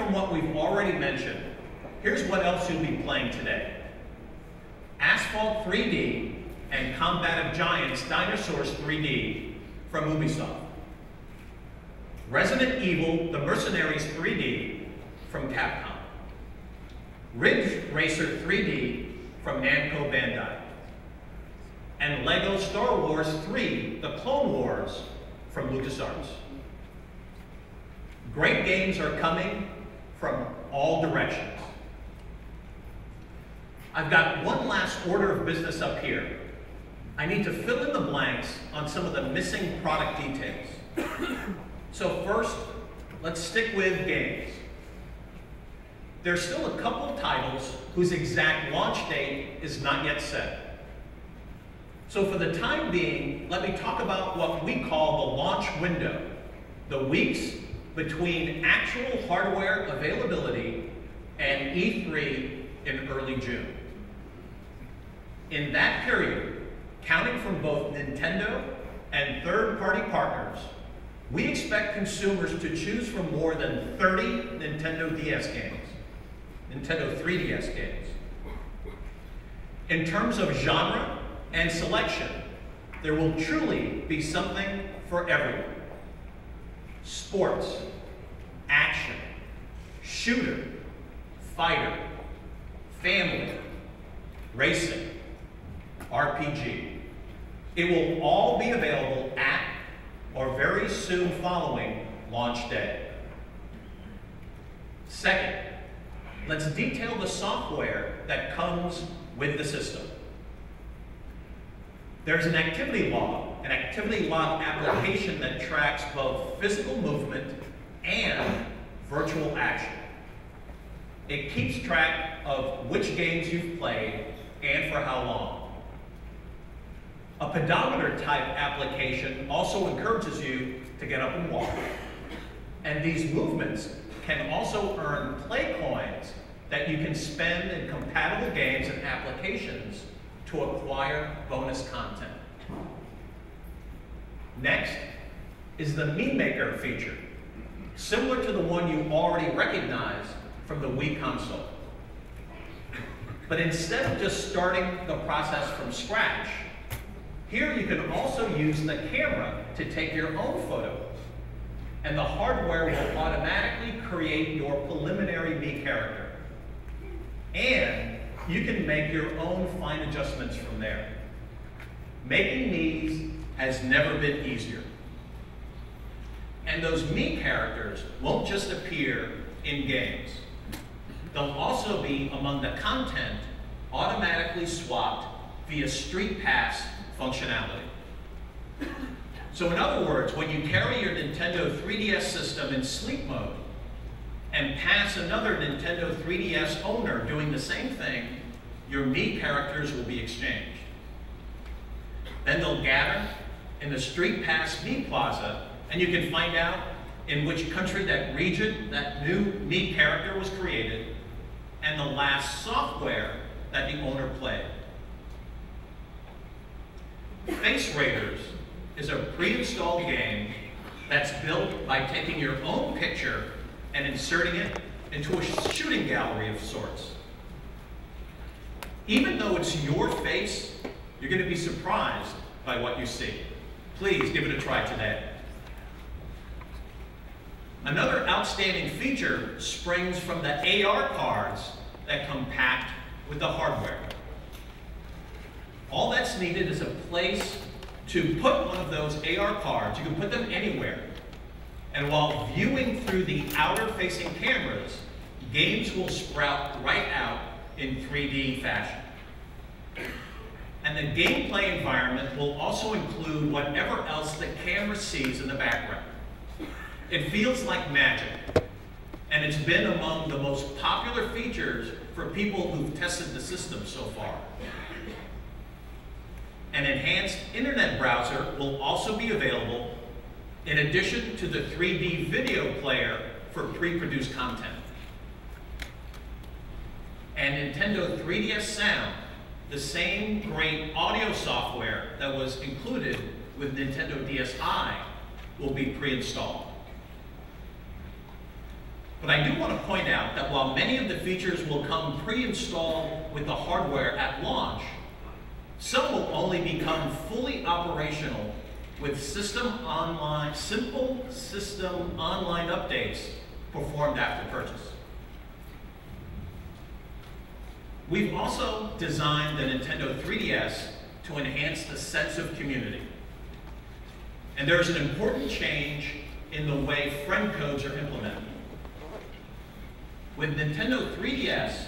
from what we've already mentioned, here's what else you'll be playing today. Asphalt 3D and Combat of Giants Dinosaurs 3D from Ubisoft. Resident Evil The Mercenaries 3D from Capcom. Ridge Racer 3D from Namco Bandai. And Lego Star Wars 3, The Clone Wars from LucasArts. Great games are coming from all directions. I've got one last order of business up here. I need to fill in the blanks on some of the missing product details. So first, let's stick with games. There's still a couple titles whose exact launch date is not yet set. So for the time being, let me talk about what we call the launch window, the weeks between actual hardware availability and E3 in early June. In that period, counting from both Nintendo and third-party partners, we expect consumers to choose from more than 30 Nintendo DS games, Nintendo 3DS games. In terms of genre and selection, there will truly be something for everyone. Sports, action, shooter, fighter, family, racing, RPG. It will all be available at or very soon following launch day. Second, let's detail the software that comes with the system. There's an activity log application that tracks both physical movement and virtual action. It keeps track of which games you've played and for how long. A pedometer type application also encourages you to get up and walk. And these movements can also earn play coins that you can spend in compatible games and applications to acquire bonus content. Next is the Mii Maker feature, similar to the one you already recognize from the Wii console. But instead of just starting the process from scratch, here you can also use the camera to take your own photos, and the hardware will automatically create your preliminary Mii character. And you can make your own fine adjustments from there. Making Miis has never been easier. And those Mii characters won't just appear in games. They'll also be among the content automatically swapped via Street Pass functionality. So in other words, when you carry your Nintendo 3DS system in sleep mode and pass another Nintendo 3DS owner doing the same thing, your Mii characters will be exchanged. Then they'll gather in the Street Pass Mii Plaza, and you can find out in which country that region that new Mii character was created, and the last software that the owner played. Face Raiders is a pre-installed game that's built by taking your own picture and inserting it into a shooting gallery of sorts. Even though it's your face, you're going to be surprised by what you see. Please give it a try today. Another outstanding feature springs from the AR cards that come packed with the hardware. All that's needed is a place to put one of those AR cards. You can put them anywhere. And while viewing through the outer-facing cameras, games will sprout right out in 3D fashion. And the gameplay environment will also include whatever else the camera sees in the background. It feels like magic, and it's been among the most popular features for people who've tested the system so far. An enhanced internet browser will also be available in addition to the 3D video player for pre-produced content. And Nintendo 3DS Sound, the same great audio software that was included with Nintendo DSi, will be pre-installed. But I do want to point out that while many of the features will come pre-installed with the hardware at launch, some will only become fully operational with simple system online updates performed after purchase. We've also designed the Nintendo 3DS to enhance the sense of community. And there's an important change in the way friend codes are implemented. With Nintendo 3DS,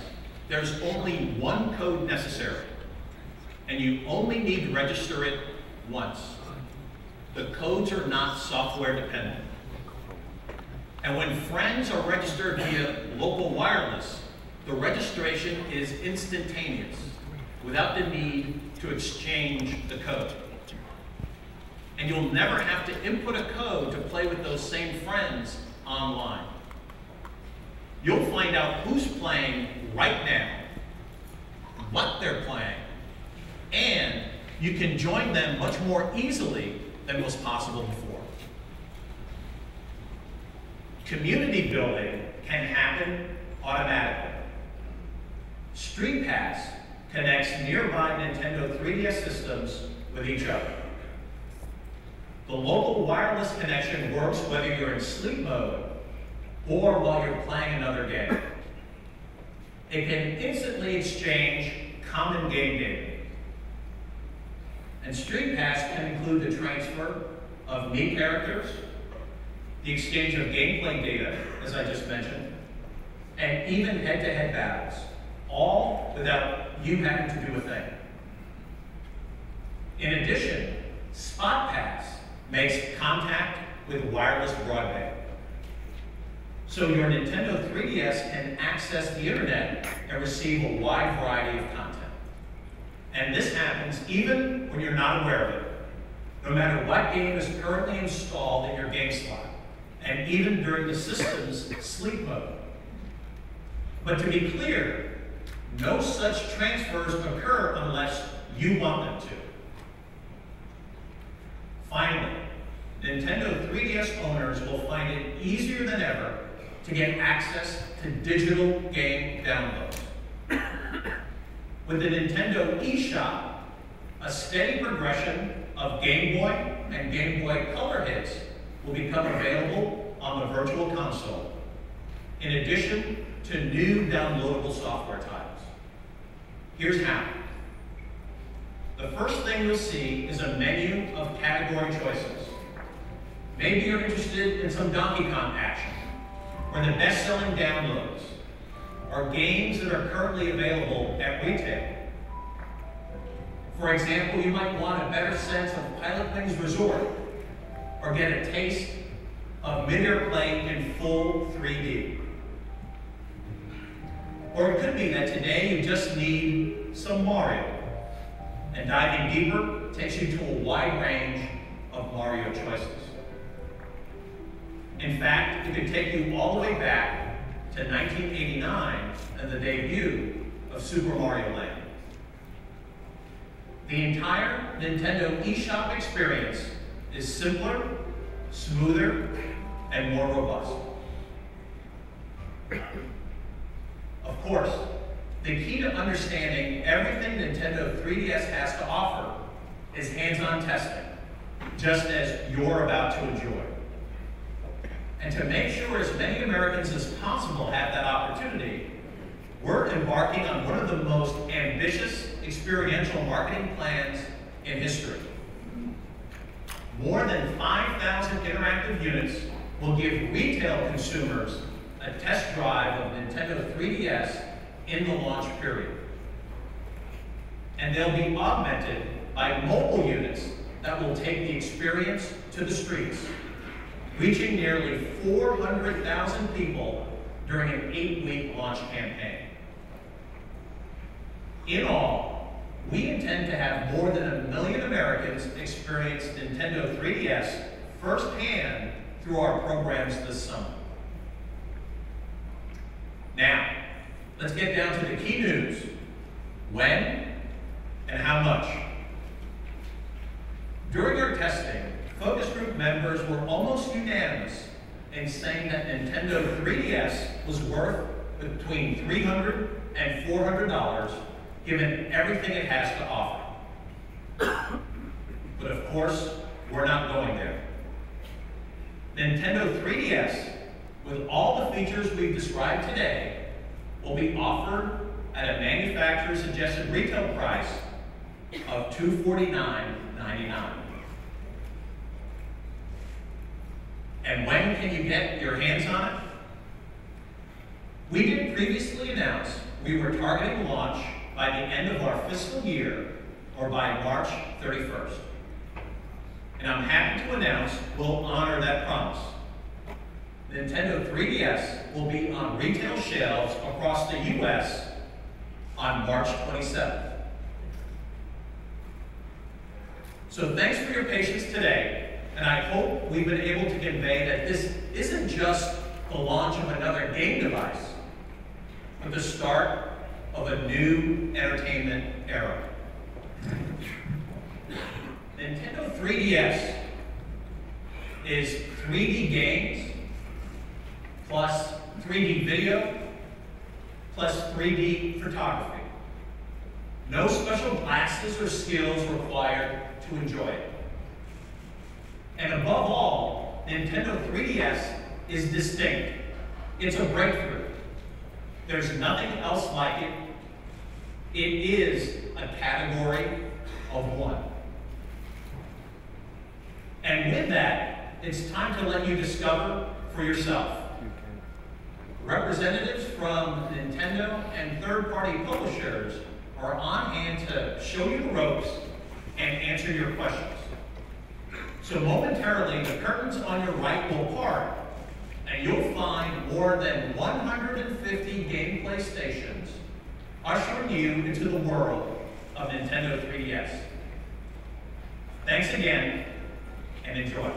there's only one code necessary, and you only need to register it once. The codes are not software dependent. And when friends are registered via local wireless, the registration is instantaneous, without the need to exchange the code. And you'll never have to input a code to play with those same friends online. You'll find out who's playing right now, what they're playing, and you can join them much more easily than was possible before. Community building can happen automatically. Street Pass connects nearby Nintendo 3DS systems with each other. The local wireless connection works whether you're in sleep mode or while you're playing another game. It can instantly exchange common game data. And Street Pass can include the transfer of Miis characters, the exchange of gameplay data, as I just mentioned, and even head-to-head battles, all without you having to do a thing. In addition, Spot Pass makes contact with wireless broadband. So your Nintendo 3DS can access the internet and receive a wide variety of content. And this happens even when you're not aware of it, no matter what game is currently installed in your game slot, and even during the system's sleep mode. But to be clear, no such transfers occur unless you want them to. Finally, Nintendo 3DS owners will find it easier than ever to get access to digital game downloads. With the Nintendo eShop, a steady progression of Game Boy and Game Boy Color hits will become available on the Virtual Console, in addition to new downloadable software titles. Here's how. The first thing you'll see is a menu of category choices. Maybe you're interested in some Donkey Kong action, or the best-selling downloads, or games that are currently available at retail. For example, you might want a better sense of Pilot Wings Resort, or get a taste of mid-air play in full 3D. Or it could be that today you just need some Mario, and diving deeper takes you to a wide range of Mario choices. In fact, it could take you all the way back to 1989 and the debut of Super Mario Land. The entire Nintendo eShop experience is simpler, smoother, and more robust. Of course, the key to understanding everything Nintendo 3DS has to offer is hands-on testing, just as you're about to enjoy. And to make sure as many Americans as possible have that opportunity, we're embarking on one of the most ambitious experiential marketing plans in history. More than 5,000 interactive units will give retail consumers a test drive of Nintendo 3DS in the launch period. And they'll be augmented by mobile units that will take the experience to the streets, reaching nearly 400,000 people during an 8-week launch campaign. In all, we intend to have more than 1 million Americans experience Nintendo 3DS firsthand through our programs this summer. Now, let's get down to the key news. When and how much? During our testing, focus group members were almost unanimous in saying that Nintendo 3DS was worth between $300 and $400, given everything it has to offer. But of course, we're not going there. Nintendo 3DS, with all the features we've described today, will be offered at a manufacturer's suggested retail price of $249.99. And when can you get your hands on it? We did previously announce we were targeting launch by the end of our fiscal year, or by March 31st. And I'm happy to announce we'll honor that promise. Nintendo 3DS will be on retail shelves across the US on March 27th. So thanks for your patience today, and I hope we've been able to convey that this isn't just the launch of another game device, but the start of a new entertainment era. Nintendo 3DS is 3D games, plus 3D video, plus 3D photography. No special glasses or skills required to enjoy it. And above all, Nintendo 3DS is distinct. It's a breakthrough. There's nothing else like it. It is a category of one. And with that, it's time to let you discover for yourself. Representatives from Nintendo and third-party publishers are on hand to show you the ropes and answer your questions. So momentarily, the curtains on your right will part, and you'll find more than 150 gameplay stations ushering you into the world of Nintendo 3DS. Thanks again, and enjoy.